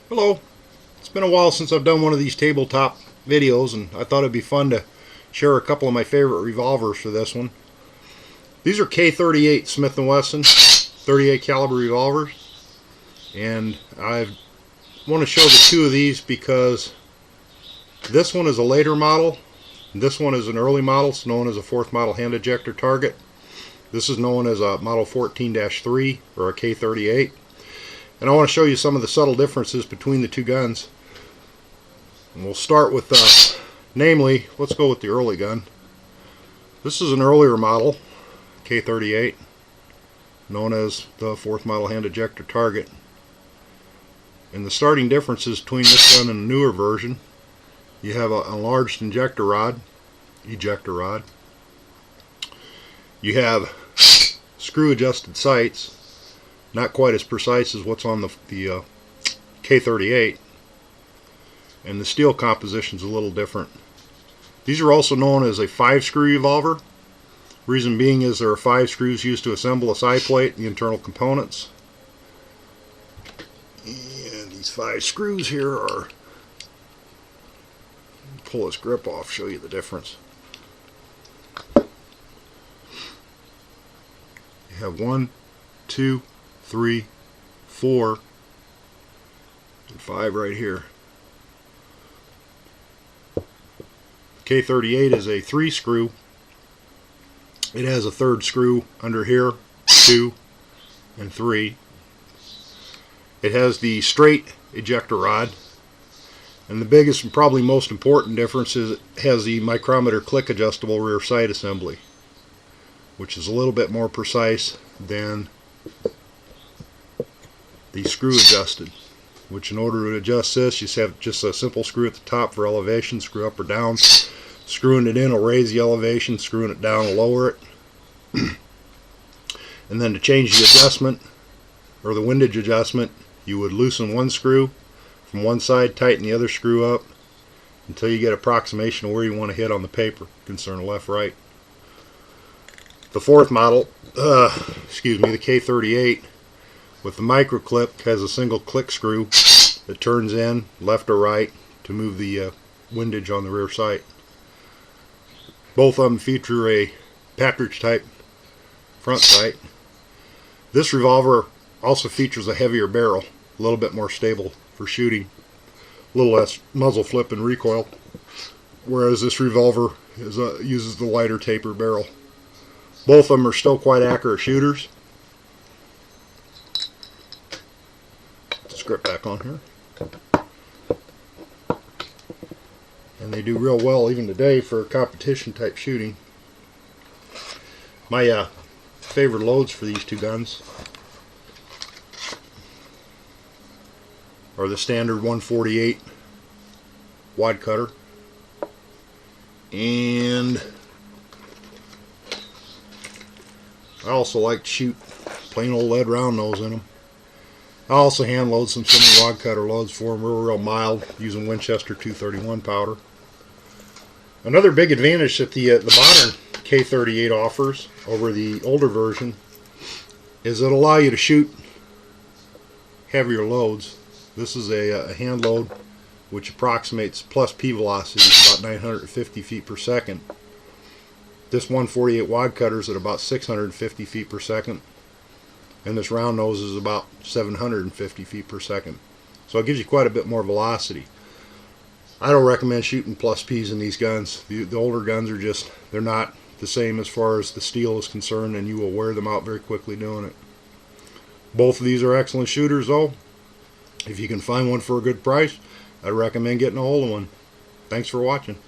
Hello. It's been a while since I've done one of these tabletop videos, and I thought it'd be fun to share a couple of my favorite revolvers for this one. These are K38 Smith & Wesson 38 caliber revolvers, and I want to show the two of these because this one is a later model, and this one is an early model. It's known as a 4th model hand ejector target. This is known as a model 14-3 or a K38. And I want to show you some of the subtle differences between the two guns. And we'll start with, namely, let's go with the early gun. This is an earlier model, K38, known as the 4th model hand ejector target. And the starting differences between this gun and the newer version, you have an enlarged ejector rod. You have screw adjusted sights. Not quite as precise as what's on the K38, and the steel composition is a little different. These are also known as a 5-screw revolver. Reason being is there are 5 screws used to assemble a side plate and the internal components. And these 5 screws here are, pull this grip off, show you the difference. You have 1, 2, 3, 4, and 5 right here. K38 is a 3-screw. It has a 3rd screw under here, 2 and 3. It has the straight ejector rod, and the biggest and probably most important difference is it has the micrometer click adjustable rear sight assembly, which is a little bit more precise than the screw adjusted, which in order to adjust this, you have just a simple screw at the top for elevation, screw up or down. Screwing it in will raise the elevation, screwing it down will lower it. And then to change the adjustment, or the windage adjustment, you would loosen one screw from one side, tighten the other screw up until you get approximation of where you want to hit on the paper, concern left, right. The 4th model, the K38, with the micro clip, has a single click screw that turns in left or right to move the windage on the rear sight. Both of them feature a Partridge type front sight. This revolver also features a heavier barrel, a little bit more stable for shooting, a little less muzzle flip and recoil, whereas this revolver uses the lighter taper barrel. Both of them are still quite accurate shooters. Grip back on here, and they do real well even today for competition type shooting. My favorite loads for these two guns are the standard 148 wad cutter, and I also like to shoot plain old lead round nose in them. I also hand load some semi-wad cutter loads for them, real mild, using Winchester 231 powder. Another big advantage that the modern K38 offers over the older version is it'll allow you to shoot heavier loads. This is a hand load which approximates plus P velocity about 950 feet per second. This 148 wad cutter is at about 650 feet per second. And this round nose is about 750 feet per second. So it gives you quite a bit more velocity. I don't recommend shooting plus P's in these guns. The older guns are just, they're not the same as far as the steel is concerned, and you will wear them out very quickly doing it. Both of these are excellent shooters though. If you can find one for a good price, I'd recommend getting a hold of one. Thanks for watching.